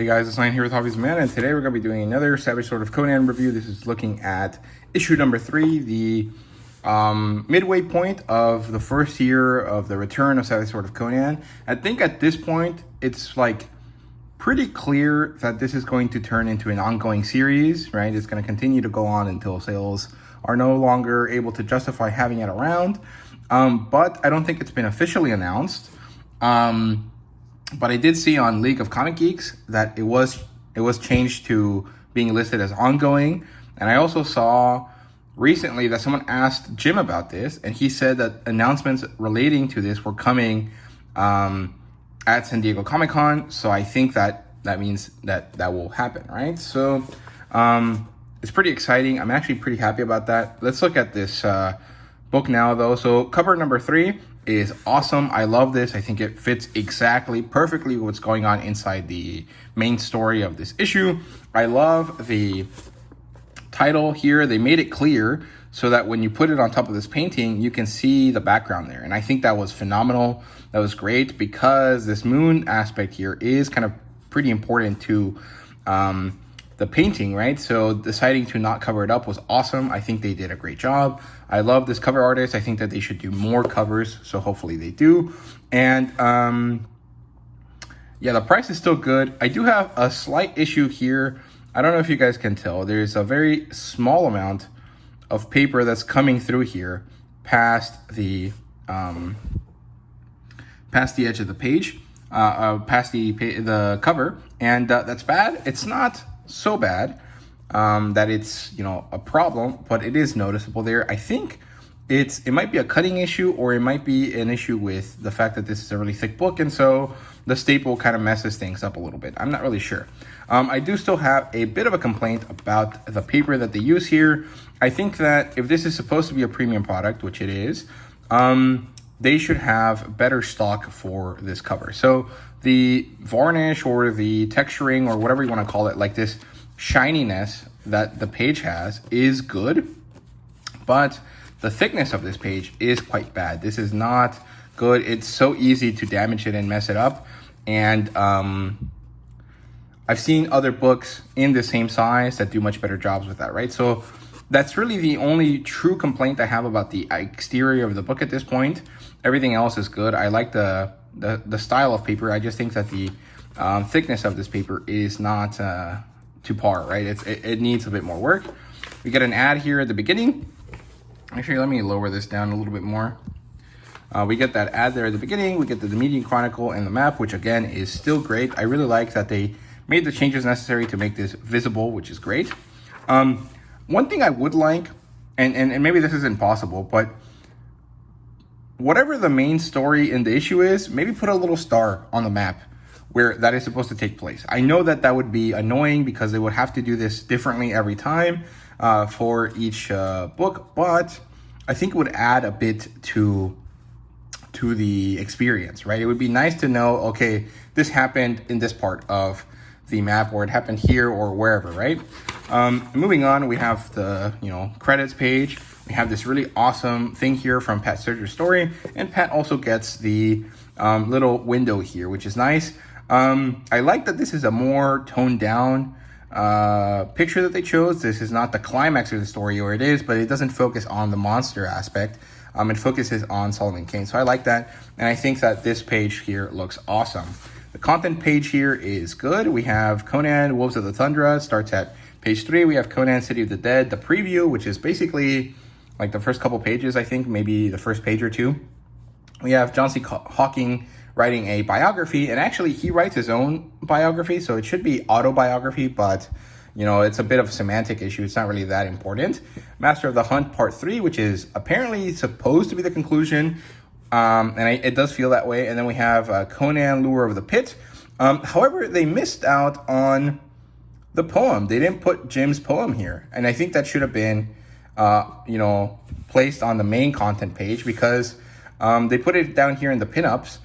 Hey guys, it's Ryan here with HobbiesofaMan, and today we're going to be doing another Savage Sword of Conan review. This is looking at issue number 3, the midway point of the first year of the return of Savage Sword of Conan. I think at this point, it's like pretty clear that this is going to turn into an ongoing series, right? It's going to continue to go on until sales are no longer able to justify having it around. But I don't think it's been officially announced. But I did see on League of Comic Geeks that it was changed to being listed as ongoing. And I also saw recently that someone asked Jim about this, and he said that announcements relating to this were coming at San Diego Comic-Con. So I think that means that will happen, right? So it's pretty exciting. I'm actually pretty happy about that. Let's look at this book now, though. So cover number 3 is awesome. I love this. I think it fits exactly perfectly what's going on inside the main story of this issue. I love the title here. They made it clear so that when you put it on top of this painting, you can see the background there. And I think that was phenomenal. That was great because this moon aspect here is kind of pretty important to the painting, right? So deciding to not cover it up was awesome. I think they did a great job. I love this cover artist. I think that they should do more covers, so hopefully they do. And yeah, the price is still good. I do have a slight issue here. I don't know if you guys can tell. There's a very small amount of paper that's coming through here past the edge of the page, past the cover, and that's bad. It's not so bad that it's, you know, a problem, but it is noticeable there. I think it might be a cutting issue, or it might be an issue with the fact that this is a really thick book, and so the staple kind of messes things up a little bit. I'm not really sure. I do still have a bit of a complaint about the paper that they use here. I think that if this is supposed to be a premium product, which it is, they should have better stock for this cover. So the varnish or the texturing or whatever you want to call it, like this shininess that the page has, is good, but the thickness of this page is quite bad. This is not good. It's so easy to damage it and mess it up. And I've seen other books in the same size that do much better jobs with that, right? So that's really the only true complaint I have about the exterior of the book at this point. Everything else is good. I like the style of paper. I just think that the thickness of this paper is not to par, right? It needs a bit more work. We get an ad here at the beginning. Actually, let me lower this down a little bit more. We get that ad there at the beginning. We get the Median Chronicle and the map, which again is still great. I really like that they made the changes necessary to make this visible, which is great. One thing I would like, and maybe this isn't possible, but whatever the main story in the issue is, maybe put a little star on the map where that is supposed to take place. I know that would be annoying because they would have to do this differently every time for each book, but I think it would add a bit to the experience, right? It would be nice to know, okay, this happened in this part of the map, or it happened here or wherever, right? Moving on, we have the credits page. We have this really awesome thing here from Pat Sturger's story, and Pat also gets the little window here, which is nice. I like that this is a more toned down picture that they chose. This is not the climax of the story, or it is, but it doesn't focus on the monster aspect. It focuses on Solomon Kane. So I like that, and I think that this page here looks awesome. The content page here is good. We have Conan, Wolves of the Tundra, starts at page 3. We have Conan, City of the Dead, the preview, which is basically like the first couple pages, I think, maybe the first page or two. We have John C. Hawking writing a biography, and actually he writes his own biography, so it should be autobiography, but it's a bit of a semantic issue. It's not really that important. Master of the Hunt Part 3, which is apparently supposed to be the conclusion, and it does feel that way. And then we have Conan, Lure of the Pit. However, they missed out on the poem. They didn't put Jim's poem here, and I think that should have been placed on the main content page, because they put it down here in the pinups,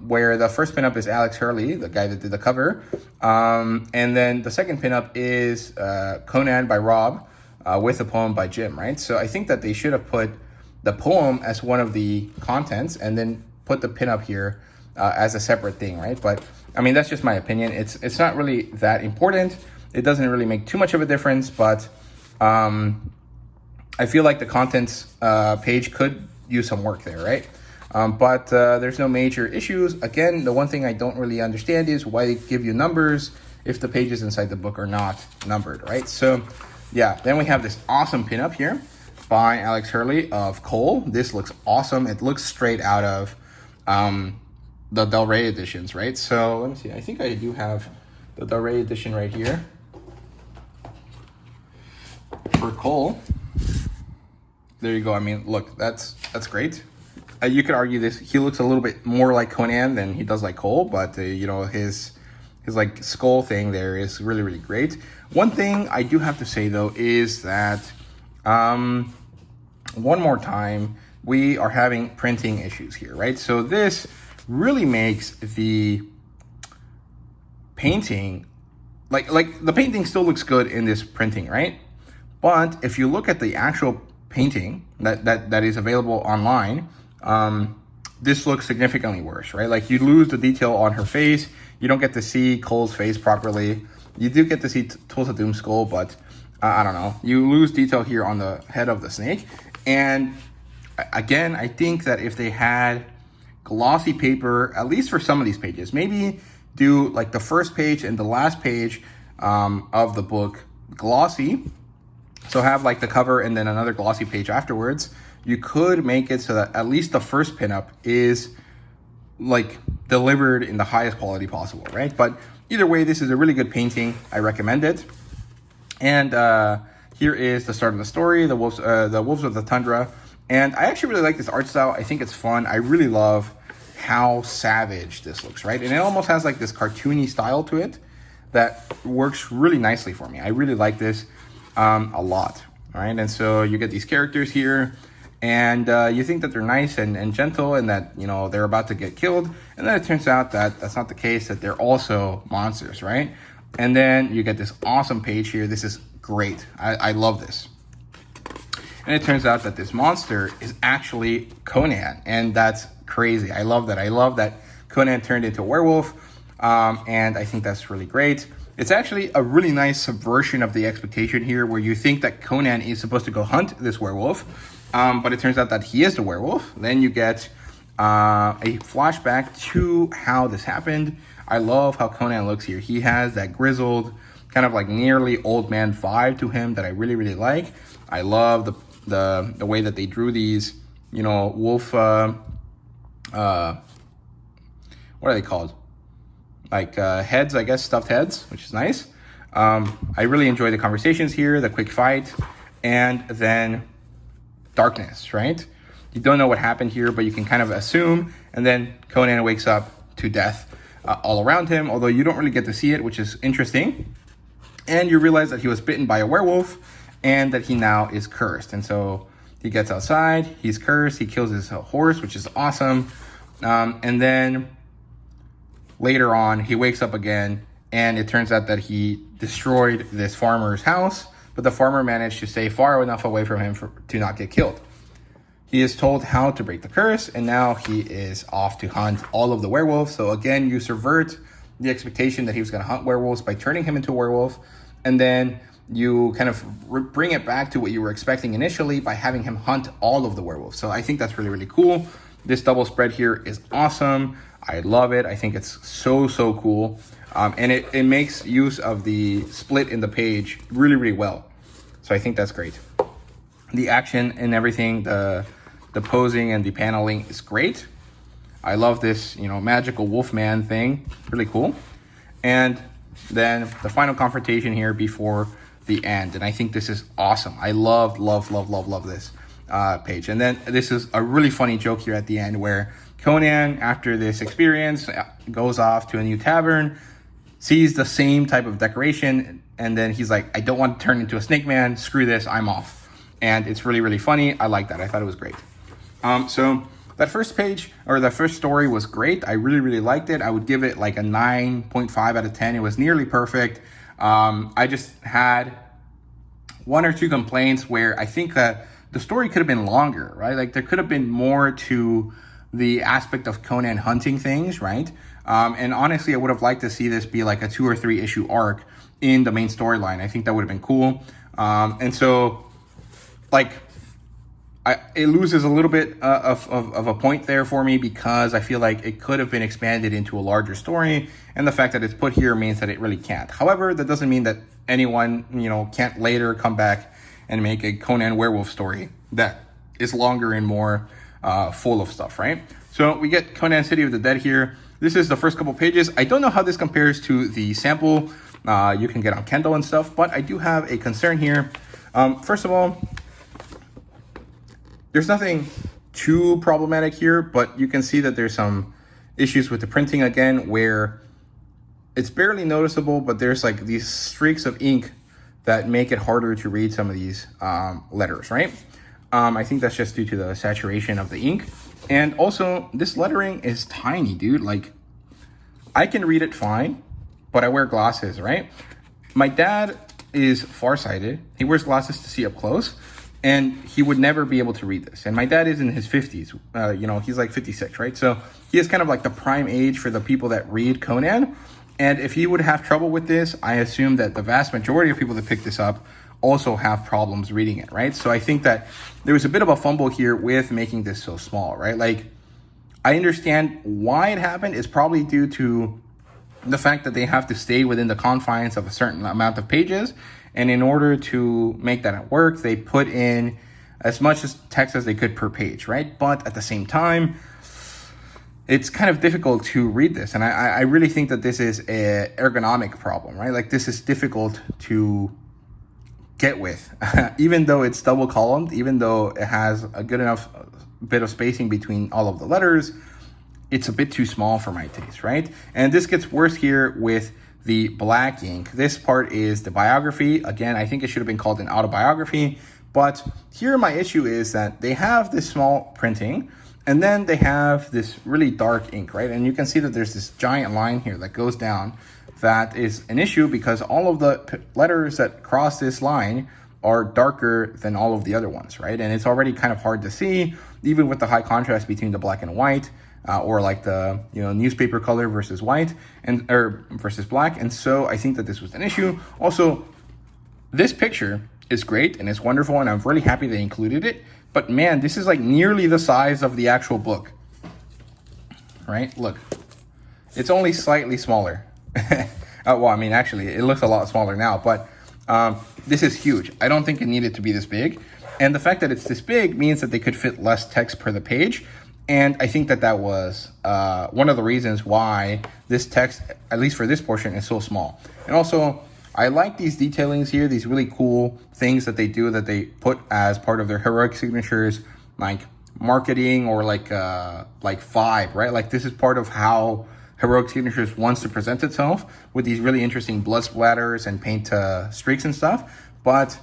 where the first pinup is Alex Hurley, the guy that did the cover, and then the second pinup is Conan by Rob with a poem by Jim, right? So I think that they should have put the poem as one of the contents and then put the pinup here as a separate thing, right? But I mean, that's just my opinion. It's not really that important. It doesn't really make too much of a difference, but I feel like the contents page could use some work there, right? But there's no major issues. Again, the one thing I don't really understand is why they give you numbers if the pages inside the book are not numbered, right? So yeah, then we have this awesome pinup here by Alex Hurley of Cole. This looks awesome. It looks straight out of the Del Rey editions, right? So let me see. I think I do have the Del Rey edition right here for Cole. There you go. I mean, look, that's great. You could argue this. He looks a little bit more like Conan than he does like Cole, but you know, his like skull thing there is really, really great. One thing I do have to say though is that one more time we are having printing issues here, right? So this really makes the painting like the painting still looks good in this printing, right? But if you look at the actual painting that is available online, this looks significantly worse, right? Like you lose the detail on her face. You don't get to see Cole's face properly. You do get to see Tulsa Doom's skull, but I don't know. You lose detail here on the head of the snake. And again, I think that if they had glossy paper, at least for some of these pages, maybe do like the first page and the last page of the book glossy. So have like the cover and then another glossy page afterwards. You could make it so that at least the first pinup is like delivered in the highest quality possible, right? But either way, this is a really good painting. I recommend it. And here is the start of the story, the wolves of the tundra. And I actually really like this art style. I think it's fun. I really love how savage this looks, right? And it almost has like this cartoony style to it that works really nicely for me. I really like this a lot, all right? And so you get these characters here, and you think that they're nice and gentle and that, you know, they're about to get killed. And then it turns out that that's not the case, that they're also monsters, right? And then you get this awesome page here. This is great. I love this. And it turns out that this monster is actually Conan, and that's crazy. I love that. I love that Conan turned into a werewolf, and I think that's really great. It's actually a really nice subversion of the expectation here, where you think that Conan is supposed to go hunt this werewolf, but it turns out that he is the werewolf. Then you get a flashback to how this happened. I love how Conan looks here. He has that grizzled, kind of like nearly old man vibe to him that I really, really like. I love the way that they drew these, you know, wolf, what are they called? Like heads, I guess, stuffed heads, which is nice. I really enjoy the conversations here, the quick fight, and then darkness, right? You don't know what happened here, but you can kind of assume, and then Conan wakes up to death all around him, although you don't really get to see it, which is interesting. And you realize that he was bitten by a werewolf and that he now is cursed. And so he gets outside, he's cursed, he kills his horse, which is awesome. And then later on, he wakes up again, and it turns out that he destroyed this farmer's house, but the farmer managed to stay far enough away from him to not get killed. He is told how to break the curse, and now he is off to hunt all of the werewolves. So again, you subvert the expectation that he was going to hunt werewolves by turning him into a werewolf, and then you kind of bring it back to what you were expecting initially by having him hunt all of the werewolves. So I think that's really, really cool. This double spread here is awesome. I love it. I think it's so cool. And it makes use of the split in the page really, really well. So I think that's great. The action and everything, the posing and the paneling is great. I love this, you know, magical wolfman thing. Really cool. And then the final confrontation here before the end. And I think this is awesome. I love this page. And then this is a really funny joke here at the end where Conan, after this experience, goes off to a new tavern, sees the same type of decoration, and then he's like, I don't want to turn into a snake man. Screw this. I'm off. And it's really, really funny. I like that. I thought it was great. So that first page, or the first story, was great. I really, really liked it. I would give it like a 9.5 out of 10. It was nearly perfect. I just had one or two complaints where I think that the story could have been longer, right? Like there could have been more to the aspect of Conan hunting things, right? And honestly, I would have liked to see this be like a 2 or 3 issue arc in the main storyline. I think that would have been cool. And so, like, it loses a little bit of a point there for me, because I feel like it could have been expanded into a larger story, and the fact that it's put here means that it really can't. However, that doesn't mean that anyone, can't later come back and make a Conan werewolf story that is longer and more full of stuff, right? So we get Conan City of the Dead here. This is the first couple pages. I don't know how this compares to the sample you can get on Kindle and stuff, but I do have a concern here. First of all, there's nothing too problematic here, but you can see that there's some issues with the printing again, where it's barely noticeable, but there's like these streaks of ink that make it harder to read some of these letters, right? I think that's just due to the saturation of the ink. And also, this lettering is tiny, dude. Like, I can read it fine, but I wear glasses, right? My dad is farsighted. He wears glasses to see up close, and he would never be able to read this. And my dad is in his 50s. He's like 56, right? So he is kind of like the prime age for the people that read Conan. And if he would have trouble with this, I assume that the vast majority of people that pick this up also have problems reading it, right? So I think that there was a bit of a fumble here with making this so small, right? Like, I understand why it happened. It's probably due to the fact that they have to stay within the confines of a certain amount of pages. And in order to make that work, they put in as much text as they could per page, right? But at the same time, it's kind of difficult to read this. And I really think that this is an ergonomic problem, right? Like, this is difficult to get with, even though it's double columned, even though it has a good enough bit of spacing between all of the letters, it's a bit too small for my taste, right? And this gets worse here with the black ink. This part is the biography. Again, I think it should have been called an autobiography, but here my issue is that they have this small printing, and then they have this really dark ink, right? And you can see that there's this giant line here that goes down. That is an issue because all of the letters that cross this line are darker than all of the other ones, right? And it's already kind of hard to see, even with the high contrast between the black and white, or like the newspaper color versus white or versus black. And so I think that this was an issue. Also, this picture is great and it's wonderful, and I'm really happy they included it. But man, this is like nearly the size of the actual book, right? Look, it's only slightly smaller. Well, I mean, actually, it looks a lot smaller now, but this is huge. I don't think it needed to be this big. And the fact that it's this big means that they could fit less text per the page. And I think that that was one of the reasons why this text, at least for this portion, is so small. And also, I like these detailings here, these really cool things that they do, that they put as part of their heroic signatures, like marketing or like vibe, right? Like, this is part of how Heroic Signatures wants to present itself, with these really interesting blood splatters and paint streaks and stuff. But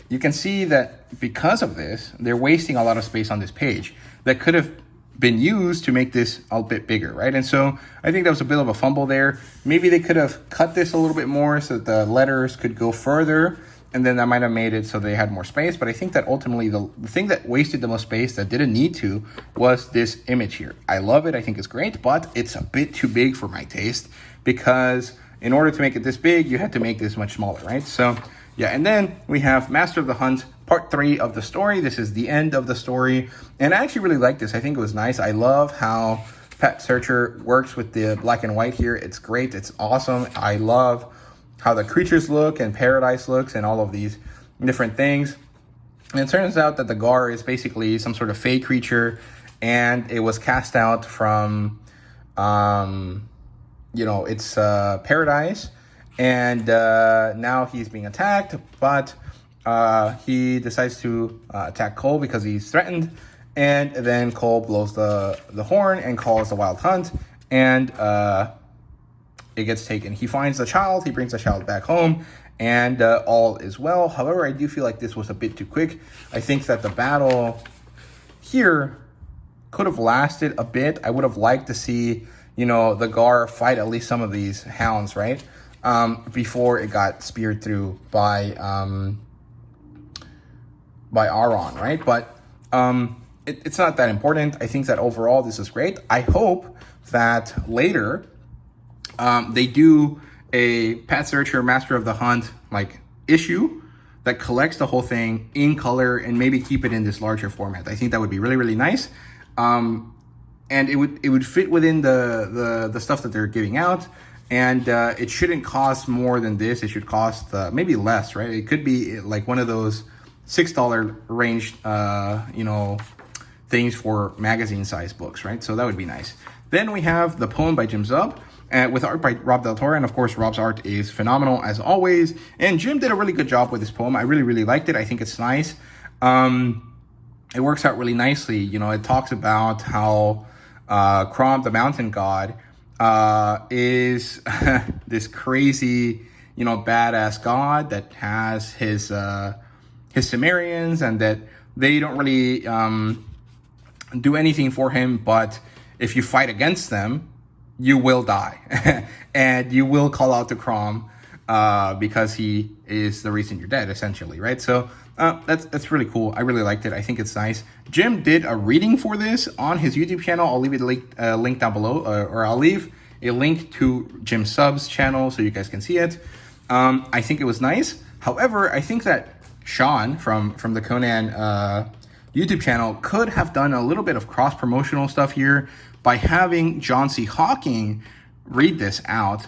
you can see that because of this, they're wasting a lot of space on this page that could have been used to make this a bit bigger, right? And so I think that was a bit of a fumble there. Maybe they could have cut this a little bit more so that the letters could go further, and then that might have made it so they had more space. But I think that ultimately the thing that wasted the most space that didn't need to was this image here. I love it. I think it's great, but it's a bit too big for my taste, because in order to make it this big, you had to make this much smaller, right? So yeah, and then we have Master of the Hunt, part 3 of the story. This is the end of the story, and I actually really like this. I think it was nice. I love how Pat Searcher works with the black and white here. It's great. It's awesome. I love how the creatures look and Paradise looks and all of these different things. And it turns out that the Gar is basically some sort of fey creature, and it was cast out from, it's Paradise, and now he's being attacked, but he decides to attack Cole because he's threatened, and then Cole blows the horn and calls the Wild Hunt, and it gets taken. He finds the child, he brings the child back home, and all is well. However, I do feel like this was a bit too quick. I think that the battle here could have lasted a bit. I would have liked to see, the Gar fight at least some of these hounds, right? Before it got speared through by Aaron, right? But it's not that important. I think that overall this is great. I hope that later They do a Pet Searcher Master of the Hunt like issue that collects the whole thing in color and maybe keep it in this larger format. I think that would be really, really nice. And it would fit within the stuff that they're giving out. And it shouldn't cost more than this. It should cost maybe less, right? It could be like one of those $6 range, things for magazine size books, right? So that would be nice. Then we have The Poem by Jim Zub, with art by Rob Del Toro. And of course, Rob's art is phenomenal as always. And Jim did a really good job with this poem. I really, really liked it. I think it's nice. It works out really nicely. It talks about how Crom, the mountain god, is this crazy, badass god that has his Sumerians, and that they don't really do anything for him, but if you fight against them, you will die. And you will call out to Crom because he is the reason you're dead, essentially, right? So that's really cool. I really liked it. I think it's nice. Jim did a reading for this on his YouTube channel. I'll leave it link down below, or I'll leave a link to Jim Sub's channel so you guys can see it. I think it was nice. However, I think that Sean from the Conan YouTube channel could have done a little bit of cross-promotional stuff here by having John C. Hawking read this out,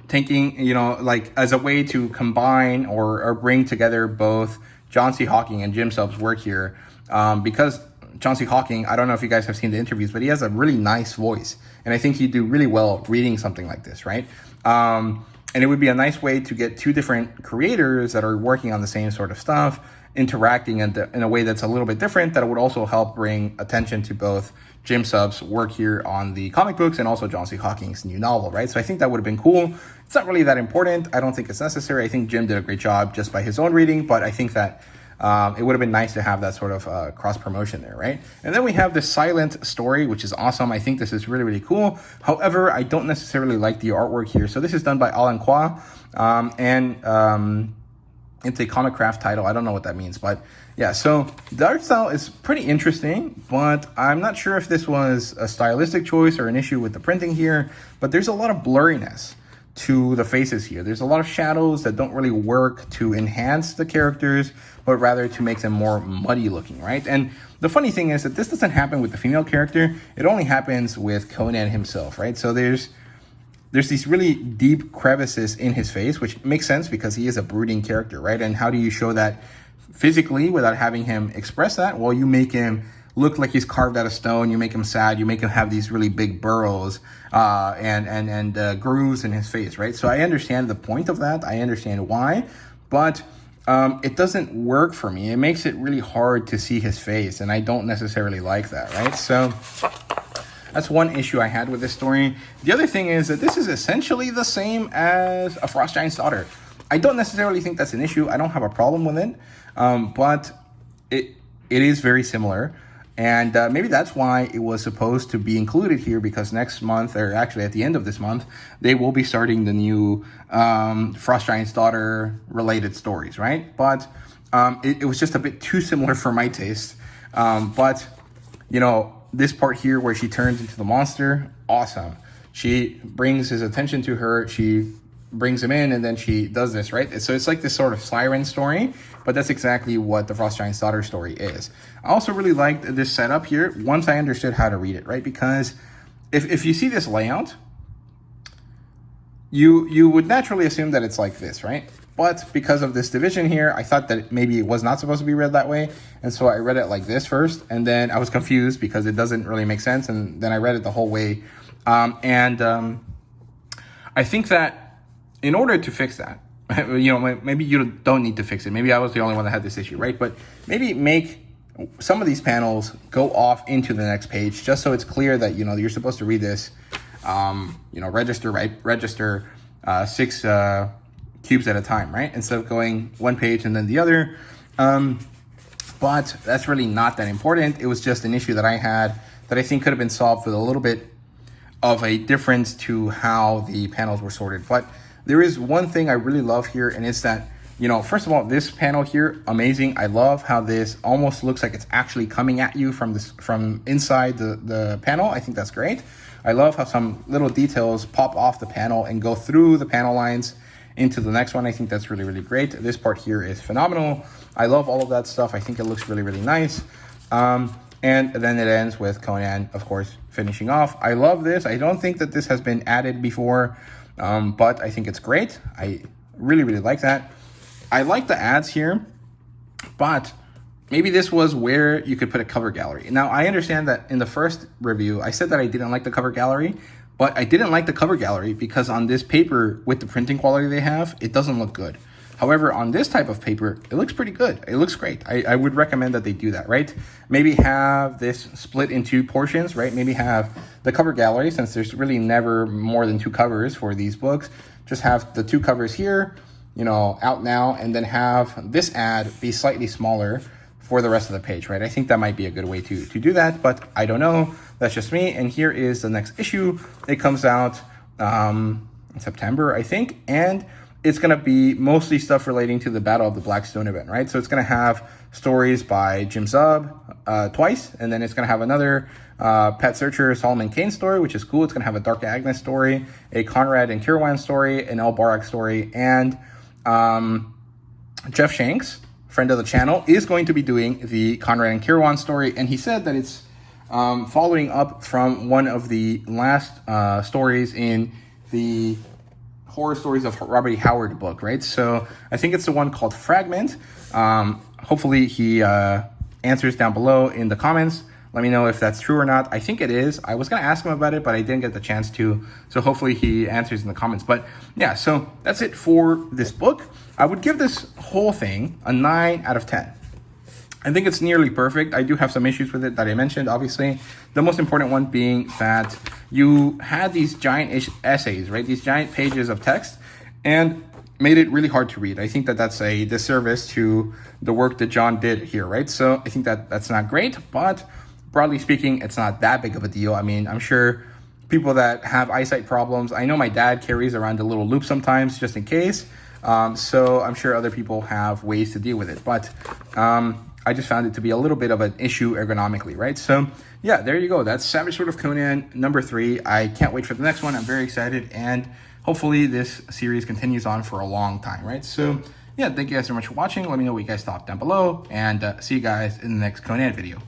thinking, like as a way to combine or bring together both John C. Hawking and Jim Sub's work here. Because John C. Hawking, I don't know if you guys have seen the interviews, but he has a really nice voice. And I think he'd do really well reading something like this, right? And it would be a nice way to get two different creators that are working on the same sort of stuff, interacting in a way that's a little bit different, that would also help bring attention to both Jim Sub's work here on the comic books and also John C. Hawking's new novel, right? So I think that would have been cool. It's not really that important. I don't think it's necessary. I think Jim did a great job just by his own reading, but I think that it would have been nice to have that sort of cross-promotion there, right? And then we have the silent story, which is awesome. I think this is really, really cool. However, I don't necessarily like the artwork here. So this is done by Alan Kwa, and it's a comic craft title. I don't know what that means, but yeah, so the art style is pretty interesting, but I'm not sure if this was a stylistic choice or an issue with the printing here, but there's a lot of blurriness to the faces here. There's a lot of shadows that don't really work to enhance the characters, but rather to make them more muddy looking, right? And the funny thing is that this doesn't happen with the female character. It only happens with Conan himself, right? So there's these really deep crevices in his face, which makes sense because he is a brooding character, right? And how do you show that physically without having him express that? Well, you make him look like he's carved out of stone. You make him sad. You make him have these really big burrows and grooves in his face, right? So I understand the point of that. I understand why, but it doesn't work for me. It makes it really hard to see his face, and I don't necessarily like that, right? So that's one issue I had with this story. The other thing is that this is essentially the same as A Frost Giant's Daughter. I don't necessarily think that's an issue. I don't have a problem with it, but it is very similar. And maybe that's why it was supposed to be included here, because next month, or actually at the end of this month, they will be starting the new Frost Giant's Daughter related stories, right? But it was just a bit too similar for my taste. But, this part here where she turns into the monster, awesome. She brings his attention to her, she brings him in, and then she does this, right? So it's like this sort of siren story, but that's exactly what the Frost Giant's Daughter story is. I also really liked this setup here once I understood how to read it, right? Because if you see this layout, you would naturally assume that it's like this, right? But because of this division here, I thought that maybe it was not supposed to be read that way. And so I read it like this first, and then I was confused because it doesn't really make sense. And then I read it the whole way. I think that in order to fix that, maybe you don't need to fix it. Maybe I was the only one that had this issue, right? But maybe make some of these panels go off into the next page, just so it's clear that, you're supposed to read this, register 6 cubes at a time, right? Instead of going one page and then the other. But that's really not that important. It was just an issue that I had that I think could have been solved with a little bit of a difference to how the panels were sorted. But there is one thing I really love here, and it's that, first of all, this panel here, amazing. I love how this almost looks like it's actually coming at you from inside the panel. I think that's great. I love how some little details pop off the panel and go through the panel lines into the next one. I think that's really, really great. This part here is phenomenal. I love all of that stuff. I think it looks really, really nice. And then it ends with Conan, of course, finishing off. I love this. I don't think that this has been added before, but I think it's great. I really, really like that. I like the ads here, but maybe this was where you could put a cover gallery. Now, I understand that in the first review, I said that I didn't like the cover gallery, but I didn't like the cover gallery because on this paper, with the printing quality they have, it doesn't look good. However, on this type of paper, it looks pretty good. It looks great. I would recommend that they do that, right? Maybe have this split into portions, right? Maybe have the cover gallery, since there's really never more than 2 covers for these books. Just have the 2 covers here, you know, out now, and then have this ad be slightly smaller for the rest of the page, right? I think that might be a good way to do that, but I don't know. That's just me. And here is the next issue. It comes out in September, I think, and it's going to be mostly stuff relating to the Battle of the Blackstone event, right? So it's going to have stories by Jim Zub twice, and then it's going to have another Pet Searcher Solomon Kane story, which is cool. It's going to have a Dark Agnes story, a Conrad and Kirwan story, an El Barak story, and Jeff Shanks, friend of the channel, is going to be doing the Conrad and Kirwan story, and he said that it's following up from one of the last stories in the Horror Stories of Robert E. Howard book, right? So I think it's the one called Fragment. Hopefully he answers down below in the comments. Let me know if that's true or not. I think it is. I was going to ask him about it, but I didn't get the chance to. So hopefully he answers in the comments. But yeah, so that's it for this book. I would give this whole thing a 9 out of 10. I think it's nearly perfect. I do have some issues with it that I mentioned, obviously. The most important one being that you had these giant essays, right? These giant pages of text, and made it really hard to read. I think that that's a disservice to the work that John did here, right? So I think that that's not great, but broadly speaking, it's not that big of a deal. I mean, I'm sure people that have eyesight problems, I know my dad carries around a little loop sometimes just in case. So I'm sure other people have ways to deal with it, but I just found it to be a little bit of an issue ergonomically, right? So yeah, there you go. That's Savage Sword of Conan number 3. I can't wait for the next one. I'm very excited, and hopefully this series continues on for a long time, right? So yeah, thank you guys so much for watching. Let me know what you guys thought down below, and see you guys in the next Conan video.